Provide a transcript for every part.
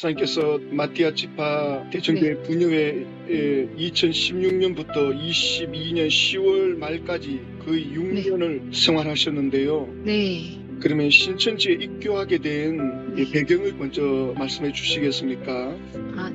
목사님께서 마띠아 지파 대청교회 네. 분여회 2016년부터 22년 10월 말까지 거의 네. 6년을 생활하셨는데요. 네. 그러면 신천지에 입교하게 된 네. 배경을 먼저 말씀해 주시겠습니까?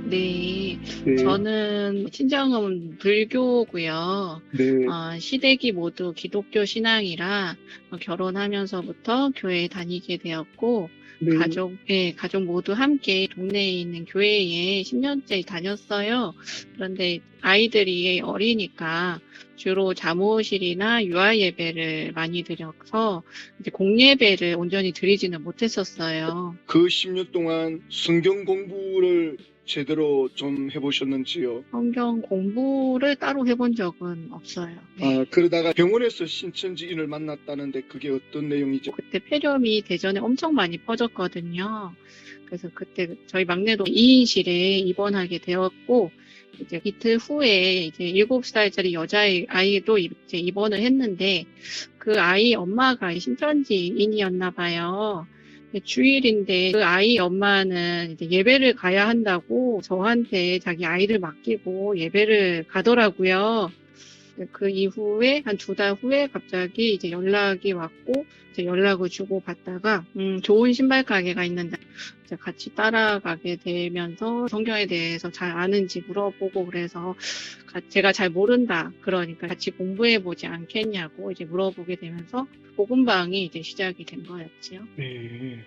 네. 네, 저는 친정은 불교고요. 네, 시댁이 모두 기독교 신앙이라 결혼하면서부터 교회에 다니게 되었고, 네. 가족 모두 함께 동네에 있는 교회에 10년째 다녔어요. 그런데 아이들이 어리니까 주로 잠옷일이나 유아 예배를 많이 드려서 이제 공예배를 온전히 드리지는 못했었어요. 그 10년 동안 성경 공부를 제대로 좀 해보셨는지요? 성경 공부를 따로 해본 적은 없어요. 네. 그러다가 병원에서 신천지인을 만났다는데 그게 어떤 내용이죠? 그때 폐렴이 대전에 엄청 많이 퍼졌거든요. 그래서 그때 저희 막내도 2인실에 입원하게 되었고, 이제 이틀 후에 이제 7살짜리 여자아이도 이제 입원을 했는데, 그 아이 엄마가 신천지인이었나 봐요. 주일인데 그 아이 엄마는 이제 예배를 가야 한다고 저한테 자기 아이를 맡기고 예배를 가더라고요. 그 이후에 한 2달 후에 갑자기 이제 연락이 왔고 이제 연락을 주고 받다가 좋은 신발 가게가 있는데 이제 같이 따라가게 되면서 성경에 대해서 잘 아는지 물어보고 그래서 제가 잘 모른다 그러니까 같이 공부해 보지 않겠냐고 이제 물어보게 되면서 복음방이 이제 시작이 된 거였지요. 네.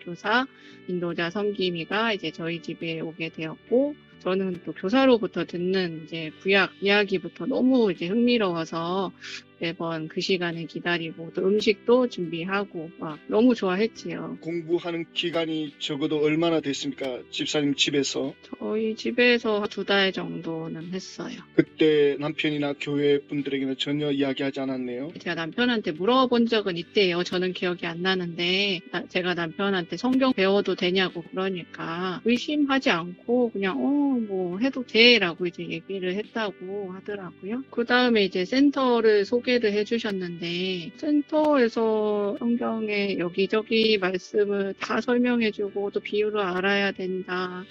교사, 인도자 섬김이가 이제 저희 집에 오게 되었고, 저는 또 교사로부터 듣는 이제 구약 이야기부터 너무 이제 흥미로워서 매번 그 시간을 기다리고 또 음식도 준비하고 막 너무 좋아했지요. 공부하는 기간이 적어도 얼마나 됐습니까? 집사님 집에서. 저희 집에서 2달 정도는 했어요. 그때 남편이나 교회 분들에게는 전혀 이야기하지 않았네요. 제가 남편한테 물어본 적은 있대요. 저는 기억이 안 나는데 제가 남편한테 성경 배워도 되냐고 그러니까 의심하지 않고 그냥 뭐 해도 돼라고 이제 얘기를 했다고 하더라고요. 그 다음에 이제 센터를 소개를 해주셨는데 센터에서 성경의 여기저기 말씀을 다 설명해주고 또 비유를 알아야 된다.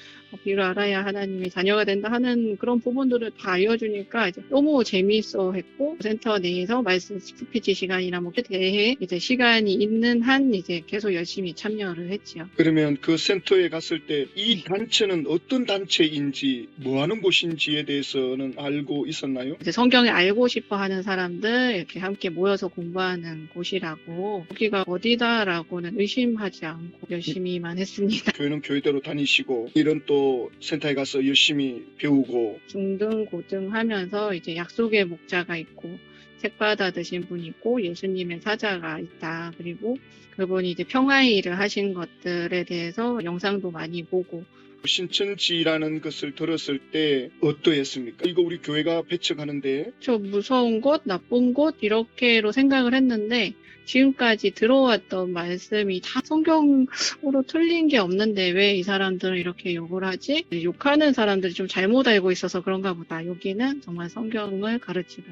비유를 알아야 하나님의 자녀가 된다 하는 그런 부분들을 다 알려주니까 이제 너무 재미있어 했고 센터 내에서 말씀 스피치 시간이나 뭐에 대해 이제 시간이 있는 한 이제 계속 열심히 참여를 했지요. 그러면 그 센터에 갔을 때 이 단체는 어떤 단체인지 뭐 하는 곳인지에 대해서는 알고 있었나요? 이제 성경을 알고 싶어 하는 사람들 이렇게 함께 모여서 공부하는 곳이라고 여기가 어디다라고는 의심하지 않고 열심히만 했습니다. 교회는 교회대로 다니시고 이런 또 센터에 가서 열심히 배우고 중등, 고등 하면서 이제 약속의 목자가 있고 책 받아드신 분이 있고 예수님의 사자가 있다. 그리고 그분이 이제 평화의 일을 하신 것들에 대해서 영상도 많이 보고 신천지라는 것을 들었을 때 어떠했습니까? 이거 우리 교회가 배척하는데 저 무서운 곳, 나쁜 곳 이렇게로 생각을 했는데 지금까지 들어왔던 말씀이 다 성경으로 틀린 게 없는데 왜 이 사람들은 이렇게 욕을 하지? 욕하는 사람들이 좀 잘못 알고 있어서 그런가 보다. 여기는 정말 성경을 가르치고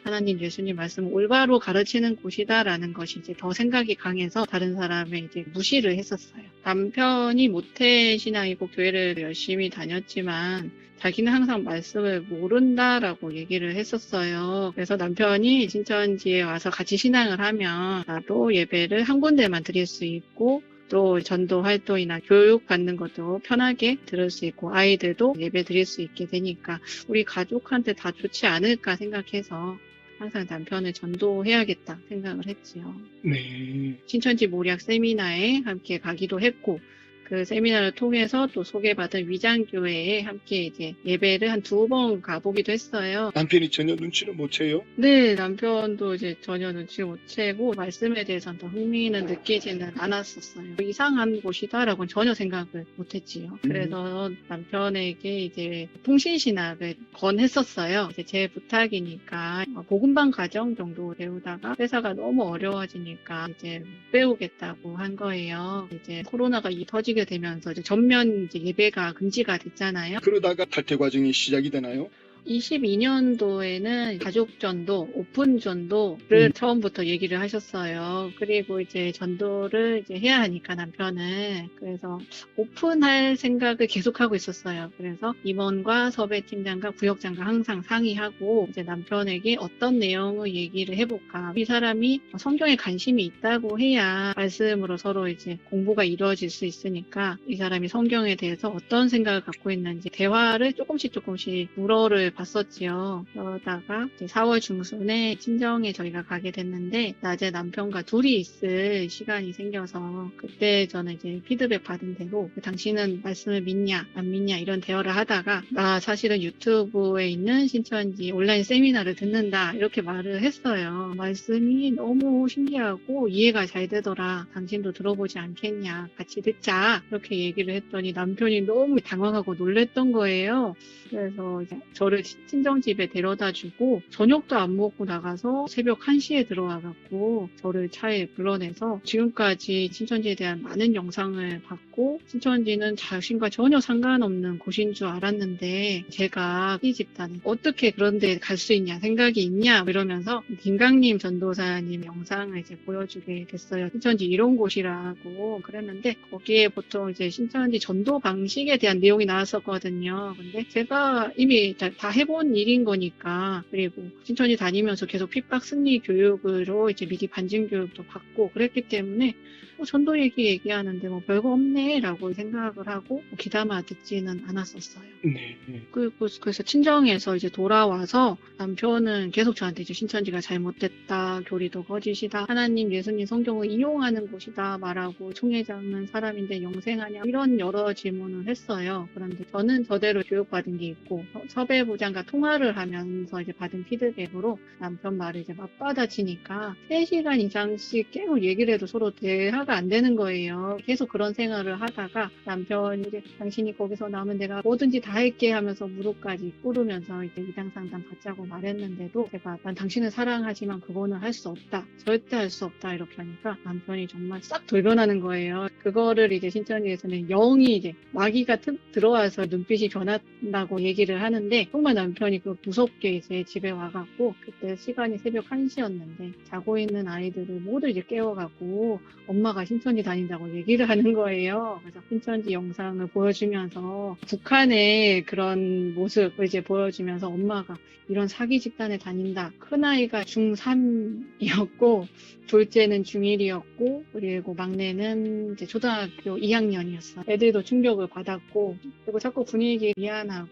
하나님 예수님 말씀을 올바로 가르치는 곳이다라는 것이 이제 더 생각이 강해서 다른 사람의 이제 무시를 했었어요. 남편이 모태신앙이고 교회를 열심히 다녔지만 자기는 항상 말씀을 모른다라고 얘기를 했었어요. 그래서 남편이 신천지에 와서 같이 신앙을 하면 나도 예배를 한 군데만 드릴 수 있고 또 전도 활동이나 교육 받는 것도 편하게 들을 수 있고 아이들도 예배 드릴 수 있게 되니까 우리 가족한테 다 좋지 않을까 생각해서 항상 남편을 전도해야겠다 생각을 했지요. 네. 신천지 모략 세미나에 함께 가기도 했고 그 세미나를 통해서 또 소개받은 위장교회에 함께 이제 예배를 한 2번 가보기도 했어요. 남편이 전혀 눈치를 못 채요? 네, 남편도 이제 전혀 눈치 못 채고 말씀에 대해서는 더 흥미는 느끼지는 않았었어요. 이상한 곳이다라고는 전혀 생각을 못 했지요. 그래서 남편에게 이제 통신신학을 권했었어요. 이제 제 부탁이니까 복음방 과정 정도 배우다가 회사가 너무 어려워지니까 이제 못 배우겠다고 한 거예요. 이제 코로나가 터지게 되면서 이제 전면 이제 예배가 금지가 됐잖아요. 그러다가 탈퇴 과정이 시작이 되나요? 22년도에는 가족 전도, 오픈 전도를 처음부터 얘기를 하셨어요. 그리고 이제 전도를 이제 해야 하니까 남편은. 그래서 오픈할 생각을 계속하고 있었어요. 그래서 임원과 섭외팀장과 구역장과 항상 상의하고 이제 남편에게 어떤 내용을 얘기를 해볼까. 이 사람이 성경에 관심이 있다고 해야 말씀으로 서로 이제 공부가 이루어질 수 있으니까 이 사람이 성경에 대해서 어떤 생각을 갖고 있는지 대화를 조금씩 물어를 봤었지요. 그러다가 이제 4월 중순에 친정에 저희가 가게 됐는데 낮에 남편과 둘이 있을 시간이 생겨서 그때 저는 이제 피드백 받은 대로 당신은 말씀을 믿냐 안 믿냐 이런 대화를 하다가 나 사실은 유튜브에 있는 신천지 온라인 세미나를 듣는다 이렇게 말을 했어요. 말씀이 너무 신기하고 이해가 잘 되더라. 당신도 들어보지 않겠냐 같이 듣자 이렇게 얘기를 했더니 남편이 너무 당황하고 놀랬던 거예요. 그래서 이제 저를 친정집에 데려다 주고 저녁도 안 먹고 나가서 새벽 1시에 들어와갖고 저를 차에 불러내서 지금까지 신천지에 대한 많은 영상을 봤고 신천지는 자신과 전혀 상관없는 곳인 줄 알았는데 제가 이 집단에 어떻게 그런 데 갈 수 있냐 생각이 있냐 이러면서 김강림 전도사님 영상을 이제 보여주게 됐어요. 신천지 이런 곳이라고 그랬는데 거기에 보통 이제 신천지 전도 방식에 대한 내용이 나왔었거든요. 근데 제가 이미 다 해본 일인 거니까 그리고 신천지 다니면서 계속 핍박 승리 교육으로 이제 미리 반증 교육도 받고 그랬기 때문에 전도 얘기하는데 뭐 별거 없네 라고 생각을 하고 귀담아 듣지는 않았었어요. 네. 그래서 친정에서 이제 돌아와서 남편은 계속 저한테 이제 신천지가 잘못됐다, 교리도 거짓이다, 하나님, 예수님 성경을 이용하는 곳이다 말하고 총회장은 사람인데 영생하냐 이런 여러 질문을 했어요. 그런데 저는 저대로 교육받은 게 있고 섭외부장과 통화를 하면서 이제 받은 피드백으로 남편 말을 이제 맞받아치니까 3시간 이상씩 계속 얘기를 해도 서로 대화가 안 되는 거예요. 계속 그런 생활을 하다가 남편이 이제 당신이 거기서 나오면 내가 뭐든지 다 할게 하면서 무릎까지 꿇으면서 이제 이장 상담 받자고 말했는데도 제가 난 당신을 사랑하지만 그거는 할 수 없다. 절대 할 수 없다. 이렇게 하니까 남편이 정말 싹 돌변하는 거예요. 그거를 이제 신천지에서는 영이 이제 마귀가 들어와서 눈빛이 변한다고 얘기를 하는데 정말 남편이 그 무섭게 이제 집에 와갖고 그때 시간이 새벽 1시였는데 자고 있는 아이들을 모두 이제 깨워갖고 엄마가 신천지 다닌다고 얘기를 하는 거예요. 그래서 신천지 영상을 보여주면서 북한의 그런 모습을 이제 보여주면서 엄마가 이런 사기 집단에 다닌다. 큰아이가 중3이었고 둘째는 중1이었고 그리고 막내는 이제 초등학교 2학년이었어요. 애들도 충격을 받았고 그리고 자꾸 분위기에 미안하고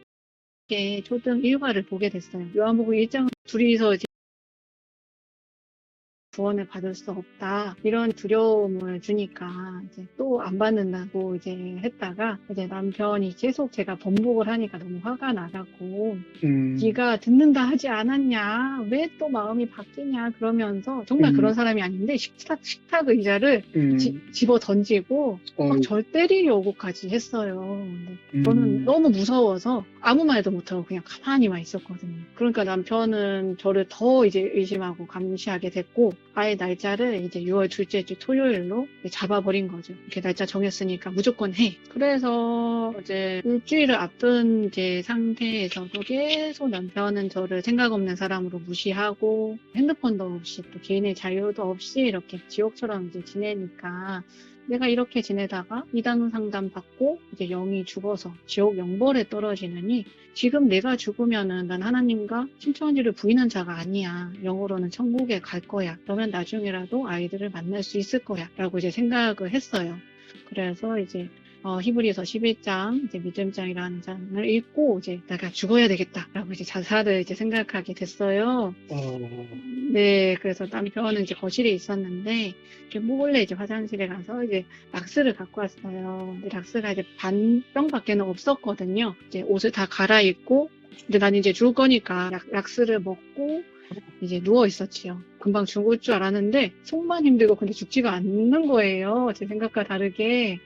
이렇게 초등 1과를 보게 됐어요. 요한복음 1장 둘이서 이제 구원을 받을 수 없다 이런 두려움을 주니까 이제 또 안 받는다고 이제 했다가 이제 남편이 계속 제가 번복을 하니까 너무 화가 나갖고 네가 듣는다 하지 않았냐 왜 또 마음이 바뀌냐 그러면서 정말 그런 사람이 아닌데 식탁 의자를 집어 던지고 막 절 때리려고까지 했어요. 근데 저는 너무 무서워서 아무 말도 못하고 그냥 가만히만 있었거든요. 그러니까 남편은 저를 더 이제 의심하고 감시하게 됐고 아예 날짜를 이제 6월 둘째 주 토요일로 잡아버린 거죠. 이렇게 날짜 정했으니까 무조건 해. 그래서 이제 일주일을 앞둔 이제 상태에서도 계속 남편은 저를 생각 없는 사람으로 무시하고 핸드폰도 없이 또 개인의 자유도 없이 이렇게 지옥처럼 이제 지내니까 내가 이렇게 지내다가 이단 상담 받고 이제 영이 죽어서 지옥 영벌에 떨어지느니 지금 내가 죽으면은 난 하나님과 신천지를 부인한 자가 아니야. 영으로는 천국에 갈 거야. 그러면 나중에라도 아이들을 만날 수 있을 거야. 라고 이제 생각을 했어요. 그래서 이제 히브리서 11장, 이제 믿음장이라는 장을 읽고, 이제 내가 죽어야 되겠다라고 이제 자살을 이제 생각하게 됐어요. 네, 그래서 남편은 이제 거실에 있었는데, 이렇게 몰래 이제 화장실에 가서 이제 락스를 갖고 왔어요. 근데 락스가 이제 반병밖에는 없었거든요. 이제 옷을 다 갈아입고, 근데 난 이제 죽을 거니까 락스를 먹고, 이제 누워 있었지요. 금방 죽을 줄 알았는데, 속만 힘들고 근데 죽지가 않는 거예요. 제 생각과 다르게.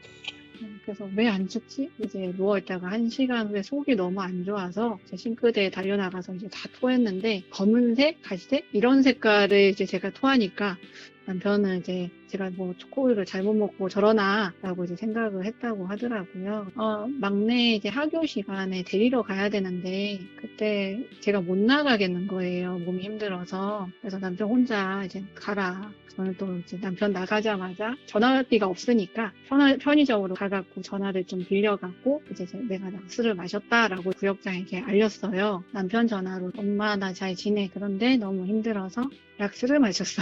그래서 왜 안 죽지? 이제 누워있다가 1시간 후에 속이 너무 안 좋아서 제 싱크대에 달려나가서 이제 다 토했는데 검은색, 갈색 이런 색깔을 이제 제가 토하니까 남편은 이제 제가 뭐 초코우유를 잘못 먹고 저러나라고 이제 생각을 했다고 하더라고요. 막내 이제 학교 시간에 데리러 가야 되는데 그때 제가 못 나가겠는 거예요. 몸이 힘들어서. 그래서 남편 혼자 이제 가라. 저는 또 이제 남편 나가자마자 전화기가 없으니까 편의점으로 가갖고 전화를 좀 빌려갖고 이제 내가 약수를 마셨다라고 구역장에게 알렸어요. 남편 전화로 엄마 나 잘 지내. 그런데 너무 힘들어서 약수를 마셨어.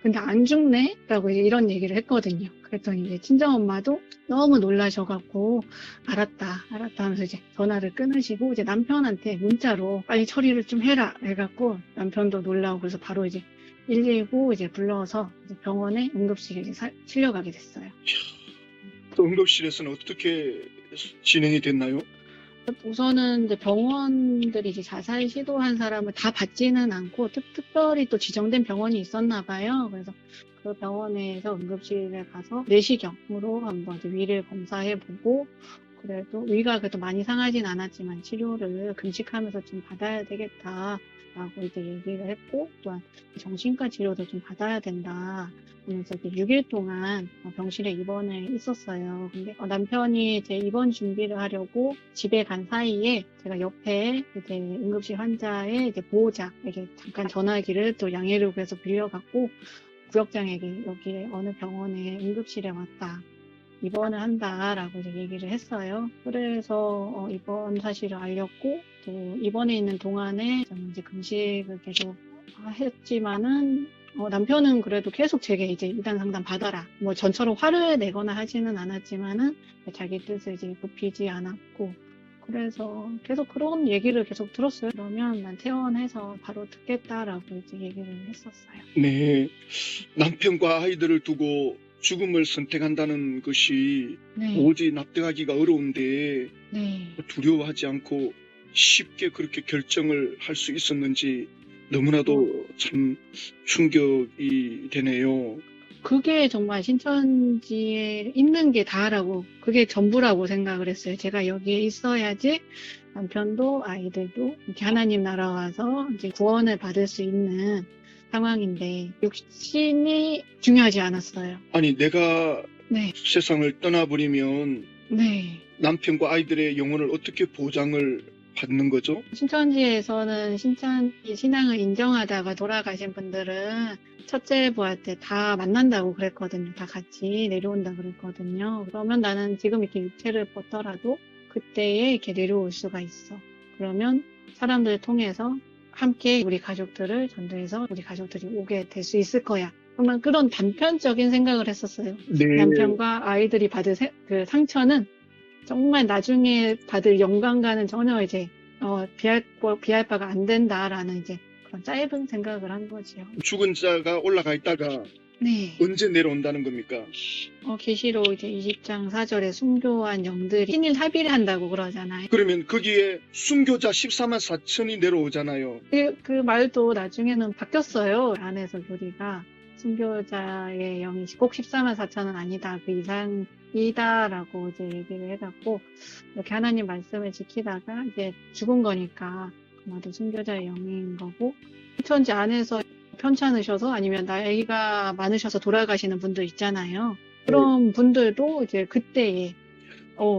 근데 안 죽네? 라고 이제 이런 얘기를 했거든요. 그랬더니 이제 친정엄마도 너무 놀라셔갖고 알았다 하면서 이제 전화를 끊으시고 이제 남편한테 문자로 빨리 처리를 좀 해라 해갖고 남편도 놀라고 그래서 바로 이제 119 이제 불러서 이제 병원에 응급실에 이제 실려가게 됐어요. 또 응급실에서는 어떻게 진행이 됐나요? 우선은 이제 병원들이 이제 자살 시도한 사람을 다 받지는 않고 특별히 또 지정된 병원이 있었나 봐요. 그래서 그 병원에서 응급실에 가서 내시경으로 한번 이제 위를 검사해보고 그래도 위가 그래도 많이 상하진 않았지만 치료를 금식하면서 좀 받아야 되겠다라고 이제 얘기를 했고 또한 정신과 치료도 좀 받아야 된다. 그래서 6일 동안 병실에 입원해 있었어요. 근데 남편이 이제 입원 준비를 하려고 집에 간 사이에 제가 옆에 이제 응급실 환자의 이제 보호자에게 잠깐 전화기를 또 양해를 구해서 빌려갖고 구역장에게 여기 어느 병원에 응급실에 왔다. 입원을 한다라고 이제 얘기를 했어요. 그래서 입원 사실을 알렸고 또 입원해 있는 동안에 저는 이제 금식을 계속 했지만은 남편은 그래도 계속 제게 이제 이단 상담 받아라. 뭐 전처럼 화를 내거나 하지는 않았지만은 자기 뜻을 이제 굽히지 않았고 그래서 계속 그런 얘기를 계속 들었어요. 그러면 난 퇴원해서 바로 듣겠다라고 이제 얘기를 했었어요. 네. 남편과 아이들을 두고 죽음을 선택한다는 것이 네. 도저히 납득하기가 어려운데 네. 두려워하지 않고 쉽게 그렇게 결정을 할 수 있었는지 너무나도 참 충격이 되네요. 그게 정말 신천지에 있는 게 다라고, 그게 전부라고 생각을 했어요. 제가 여기에 있어야지 남편도 아이들도 이렇게 하나님 나라 와서 이제 구원을 받을 수 있는 상황인데 육신이 중요하지 않았어요. 아니 내가 네, 세상을 떠나버리면 네. 남편과 아이들의 영혼을 어떻게 보장을 받는 거죠? 신천지에서는 신천지 신앙을 인정하다가 돌아가신 분들은 첫째 부활 때 다 만난다고 그랬거든요. 다 같이 내려온다 그랬거든요. 그러면 나는 지금 이렇게 육체를 뻗더라도 그때에 이렇게 내려올 수가 있어. 그러면 사람들을 통해서 함께 우리 가족들을 전도해서 우리 가족들이 오게 될 수 있을 거야. 정말 그런 단편적인 생각을 했었어요. 네. 남편과 아이들이 받을 그 상처는 정말 나중에 받을 영광과는 전혀 이제 비할 바가 안 된다라는 이제 그런 짧은 생각을 한 거지요. 죽은 자가 올라가 있다가 네. 언제 내려온다는 겁니까? 계시록 이제 20장 4절에 순교한 영들이 신일 합의를 한다고 그러잖아요. 그러면 거기에 순교자 14만 4천이 내려오잖아요. 그 말도 나중에는 바뀌었어요. 안에서 교리가. 순교자의 영이 꼭 14만 4천은 아니다. 그 이상이다라고 이제 얘기를 해갖고 이렇게 하나님 말씀을 지키다가 이제 죽은 거니까 그마도 순교자의 영인 거고 신천지 안에서 편찮으셔서 아니면 나이가 많으셔서 돌아가시는 분들 있잖아요. 그런 분들도 이제 그때에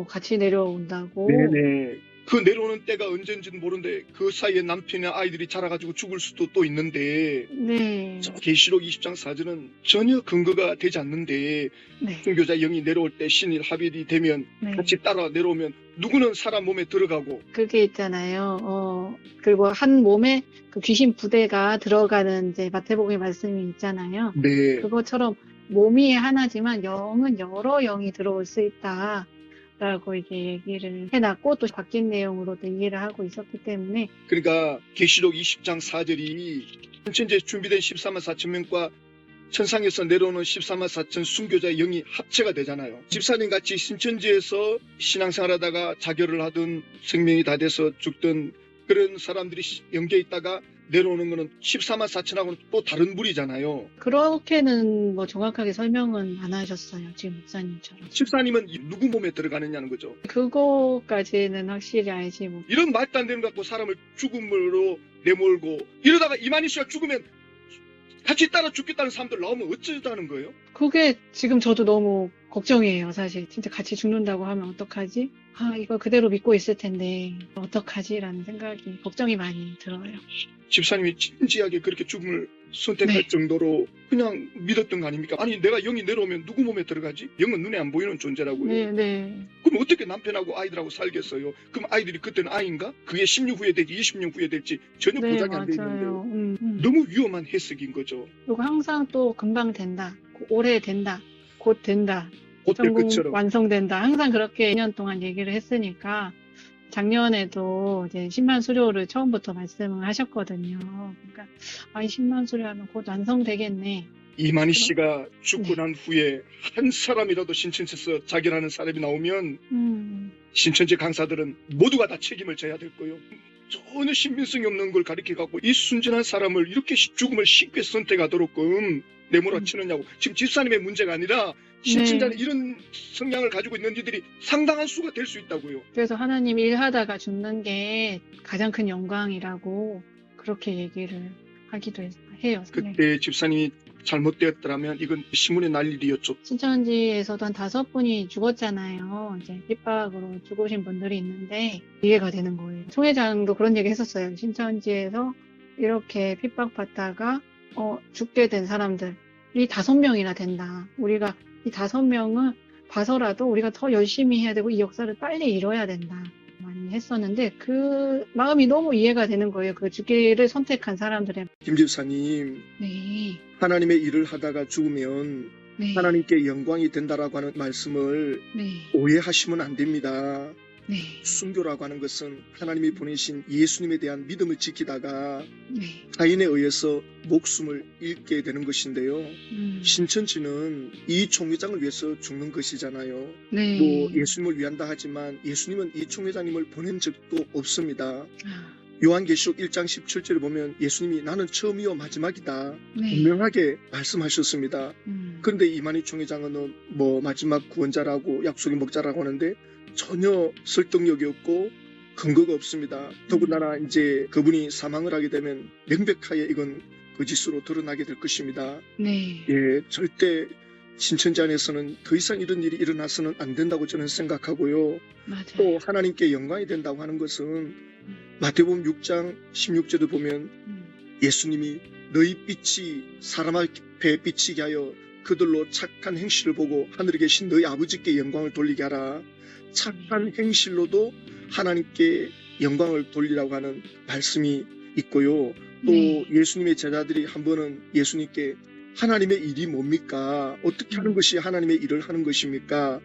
같이 내려온다고. 네네. 그 내려오는 때가 언젠지는 모르는데 그 사이에 남편이나 아이들이 자라가지고 죽을 수도 또 있는데 네. 계시록 20장 4절은 전혀 근거가 되지 않는데 네. 순교자 영이 내려올 때 신일 합일이 되면 네. 같이 따라 내려오면 누구는 사람 몸에 들어가고 그게 있잖아요. 그리고 한 몸에 그 귀신 부대가 들어가는 이제 마태복음의 말씀이 있잖아요. 네. 그것처럼 몸이 하나지만 영은 여러 영이 들어올 수 있다. 라고 이제 얘기를 해놨고 또 바뀐 내용으로도 이해를 하고 있었기 때문에 그러니까 계시록 20장 4절이 천천지에 준비된 14만 4천 명과 천상에서 내려오는 14만 4천 순교자의 영이 합체가 되잖아요. 집사님 같이 신천지에서 신앙생활하다가 자결을 하든 생명이 다 돼서 죽든 그런 사람들이 영계에 있다가 내려오는 거는 14만 4천하고는 또 다른 부류잖아요. 그렇게는 뭐 정확하게 설명은 안 하셨어요. 지금 목사님처럼. 집사님은 누구 몸에 들어가느냐는 거죠. 그거까지는 확실히 알지 못. 이런 말도 안 되는 거 갖고 사람을 죽음으로 내몰고 이러다가 이만희 씨가 죽으면 같이 따라 죽겠다는 사람들 나오면 어쩌자는 거예요? 그게 지금 저도 너무 걱정이에요, 사실. 진짜 같이 죽는다고 하면 어떡하지? 아, 이거 그대로 믿고 있을 텐데, 어떡하지라는 생각이, 걱정이 많이 들어요. 집사님이 진지하게 그렇게 죽음을 선택할 네. 정도로 그냥 믿었던 거 아닙니까? 아니 내가 영이 내려오면 누구 몸에 들어가지? 영은 눈에 안 보이는 존재라고요. 네, 네. 그럼 어떻게 남편하고 아이들하고 살겠어요? 그럼 아이들이 그때는 아이인가? 그게 10년 후에 될지 20년 후에 될지 전혀 네, 보장이 안 돼 있는데 맞아요. 너무 위험한 해석인 거죠. 그리고 항상 또 금방 된다. 올해 된다. 곧 된다. 그때 전공 끝처럼. 완성된다. 항상 그렇게 2년 동안 얘기를 했으니까 작년에도 이제 10만 수료를 처음부터 말씀을 하셨거든요. 그러니까 아, 10만 수료하면 곧 완성되겠네. 이만희 씨가 죽고 네. 난 후에 한 사람이라도 신천지에서 자결하는 사람이 나오면 신천지 강사들은 모두가 다 책임을 져야 될 거예요. 전혀 신빙성이 없는 걸 가르쳐갖고 이 순진한 사람을 이렇게 죽음을 쉽게 선택하도록끔 내몰아치느냐고. 지금 집사님의 문제가 아니라 신천자는 네. 이런 성향을 가지고 있는 이들이 상당한 수가 될 수 있다고요. 그래서 하나님 일하다가 죽는 게 가장 큰 영광이라고 그렇게 얘기를 하기도 해요. 네. 그때 집사님이 잘못되었더라면 이건 신문에 날 일이었죠. 신천지에서도 한 5분이 죽었잖아요. 이제 핍박으로 죽으신 분들이 있는데 이해가 되는 거예요. 총회장도 그런 얘기 했었어요. 신천지에서 이렇게 핍박받다가 죽게 된 사람들이 5명이나 된다. 우리가 이 5명을 봐서라도 우리가 더 열심히 해야 되고 이 역사를 빨리 이뤄야 된다. 많이 했었는데 그 마음이 너무 이해가 되는 거예요. 그 죽기를 선택한 사람들의. 김 집사님, 네. 하나님의 일을 하다가 죽으면 네. 하나님께 영광이 된다라고 하는 말씀을 네. 오해하시면 안 됩니다. 네. 순교라고 하는 것은 하나님이 보내신 예수님에 대한 믿음을 지키다가 네. 타인에 의해서 목숨을 잃게 되는 것인데요. 신천지는 이 총회장을 위해서 죽는 것이잖아요. 네. 또 예수님을 위한다 하지만 예수님은 이 총회장님을 보낸 적도 없습니다. 아, 요한계시록 1장 17절에 보면 예수님이 나는 처음이요 마지막이다 네. 분명하게 말씀하셨습니다. 그런데 이만희 총회장은 뭐 마지막 구원자라고 약속의 목자라고 하는데 전혀 설득력이 없고 근거가 없습니다. 더군다나 이제 그분이 사망을 하게 되면 명백하게 이건 거짓으로 드러나게 될 것입니다. 네. 예, 절대 신천지 안에서는 더 이상 이런 일이 일어나서는 안 된다고 저는 생각하고요. 맞아요. 또 하나님께 영광이 된다고 하는 것은 마태복음 6장 16절에 보면 예수님이 너희 빛이 사람 앞에 비치게 하여 그들로 착한 행실을 보고 하늘에 계신 너희 아버지께 영광을 돌리게 하라. 착한 행실로도 하나님께 영광을 돌리라고 하는 말씀이 있고요. 또 네. 예수님의 제자들이 한 번은 예수님께 하나님의 일이 뭡니까? 어떻게 하는 것이 하나님의 일을 하는 것입니까?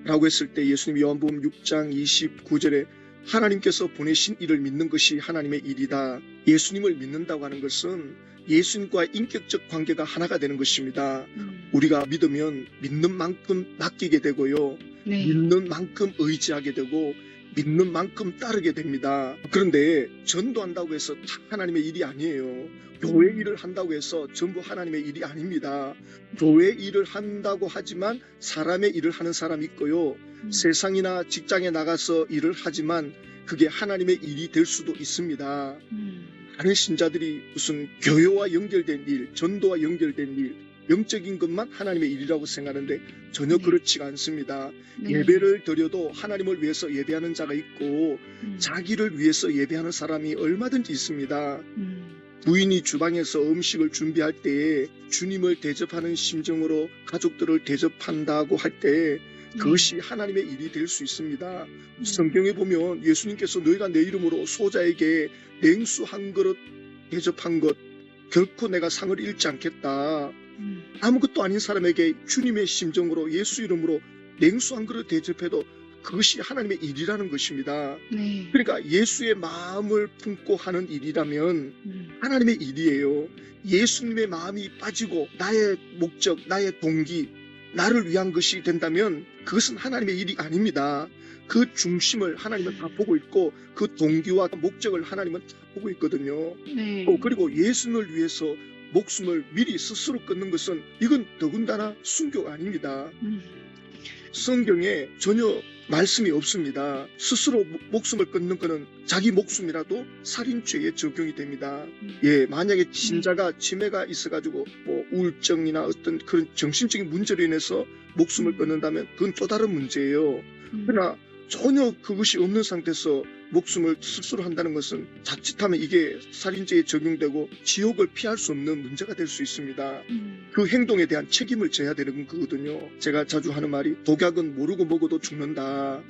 라고 했을 때 예수님이 요한복음 6장 29절에 하나님께서 보내신 일을 믿는 것이 하나님의 일이다. 예수님을 믿는다고 하는 것은 예수님과 인격적 관계가 하나가 되는 것입니다. 우리가 믿으면 믿는 만큼 맡기게 되고요. 네. 믿는 만큼 의지하게 되고 믿는 만큼 따르게 됩니다. 그런데 전도한다고 해서 다 하나님의 일이 아니에요. 교회 일을 한다고 해서 전부 하나님의 일이 아닙니다. 교회 일을 한다고 하지만 사람의 일을 하는 사람이 있고요. 세상이나 직장에 나가서 일을 하지만 그게 하나님의 일이 될 수도 있습니다. 많은 신자들이 무슨 교회와 연결된 일, 전도와 연결된 일, 영적인 것만 하나님의 일이라고 생각하는데 전혀 네. 그렇지가 않습니다. 네. 예배를 드려도 하나님을 위해서 예배하는 자가 있고 자기를 위해서 예배하는 사람이 얼마든지 있습니다. 부인이 주방에서 음식을 준비할 때 주님을 대접하는 심정으로 가족들을 대접한다고 할 때 그것이 하나님의 일이 될 수 있습니다. 성경에 보면 예수님께서 너희가 내 이름으로 소자에게 냉수 한 그릇 대접한 것 결코 내가 상을 잃지 않겠다. 아무것도 아닌 사람에게 주님의 심정으로 예수 이름으로 냉수 한 그릇 대접해도 그것이 하나님의 일이라는 것입니다. 네. 그러니까 예수의 마음을 품고 하는 일이라면 하나님의 일이에요. 예수님의 마음이 빠지고 나의 목적, 나의 동기, 나를 위한 것이 된다면 그것은 하나님의 일이 아닙니다. 그 중심을 하나님은 다 보고 있고 그 동기와 목적을 하나님은 다 보고 있거든요. 네. 그리고 예수님을 위해서 목숨을 미리 스스로 끊는 것은 이건 더군다나 순교가 아닙니다. 성경에 전혀 말씀이 없습니다. 스스로 목숨을 끊는 것은 자기 목숨이라도 살인죄에 적용이 됩니다. 예, 만약에 신자가 치매가 있어가지고 뭐 우울증이나 어떤 그런 정신적인 문제로 인해서 목숨을 끊는다면 그건 또 다른 문제예요. 그러나 전혀 그것이 없는 상태에서 목숨을 스스로 한다는 것은 자칫하면 이게 살인죄에 적용되고 지옥을 피할 수 없는 문제가 될 수 있습니다. 그 행동에 대한 책임을 져야 되는 거거든요. 제가 자주 하는 말이 독약은 모르고 먹어도 죽는다.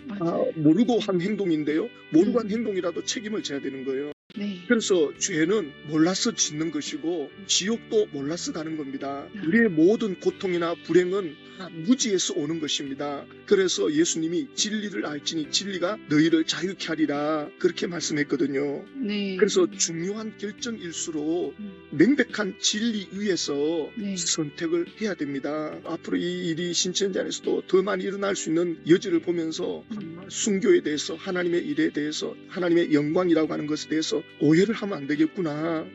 모르고 한 행동인데요. 모르고 한 행동이라도 책임을 져야 되는 거예요. 네. 그래서 죄는 몰라서 짓는 것이고 지옥도 몰라서 가는 겁니다. 우리의 모든 고통이나 불행은 다 무지에서 오는 것입니다. 그래서 예수님이 진리를 알지니 진리가 너희를 자유케 하리라 그렇게 말씀했거든요. 네. 그래서 중요한 결정일수록 명백한 진리 위에서 네. 선택을 해야 됩니다. 앞으로 이 일이 신천지 안에서도 더 많이 일어날 수 있는 여지를 보면서 정말 순교에 대해서 하나님의 일에 대해서 하나님의 영광이라고 하는 것에 대해서 오해를 하면 안 되겠구나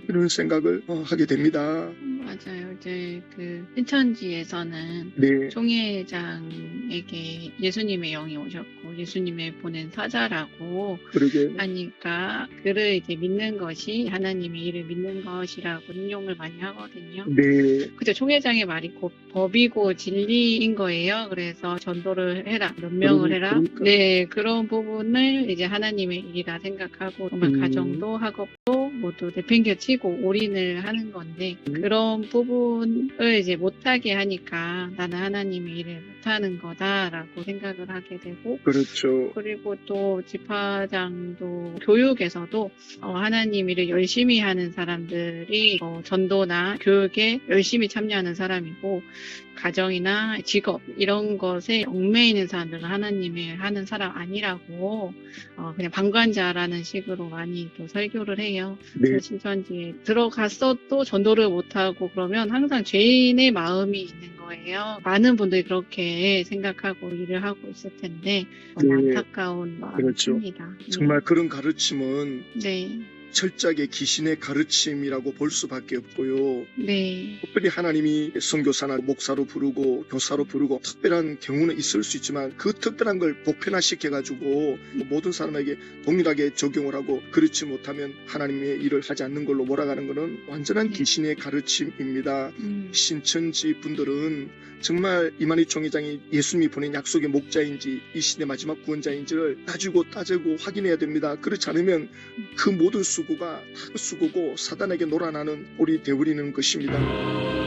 이런 생각을 하게 됩니다. 맞아요. 이제 그 신천지에서는 네, 총회장에게 예수님의 영이 오셨고 예수님의 보낸 사자라고 그러게. 하니까 그를 이제 믿는 것이 하나님의 일을 믿는 것이라고 인용을 많이 하거든요. 네, 그죠. 총회장의 말이 곧 법이고 진리인 거예요. 그래서 전도를 해라, 명명을 해라. 그러니까. 네, 그런 부분을 이제 하나님의 일이라 생각하고 정말 가정도 학업도 모두 내팽개치고 올인을 하는 건데 그런 부분을 이제 못하게 하니까 나는 하나님의 일을 못하는 거다라고 생각을 하게 되고 그렇죠. 그리고 또 집화장도 교육에서도 하나님 일을 열심히 하는 사람들이 전도나 교육에 열심히 참여하는 사람이고 가정이나 직업 이런 것에 얽매이는 사람들은 하나님의 하는 사람 아니라고 그냥 방관자라는 식으로 많이 또 설교를 해요. 네, 신천지에 들어갔어도 전도를 못하고 그러면 항상 죄인의 마음이 있는 거예요. 많은 분들이 그렇게 생각하고 일을 하고 있을 텐데 네, 안타까운 그렇죠. 마음입니다. 정말 그런 가르침은 네, 철저하게 귀신의 가르침이라고 볼 수밖에 없고요. 네, 특별히 하나님이 선교사나 목사로 부르고 교사로 부르고 특별한 경우는 있을 수 있지만 그 특별한 걸 보편화시켜가지고 모든 사람에게 동일하게 적용을 하고 그렇지 못하면 하나님의 일을 하지 않는 걸로 몰아가는 것은 완전한 귀신의 가르침입니다. 신천지 분들은 정말 이만희 총회장이 예수님이 보낸 약속의 목자인지 이 시대 마지막 구원자인지를 따지고 확인해야 됩니다. 그렇지 않으면 그 모든 수고가 다 수고고 사단에게 놀아나는 꼴이 되어버리는 것입니다.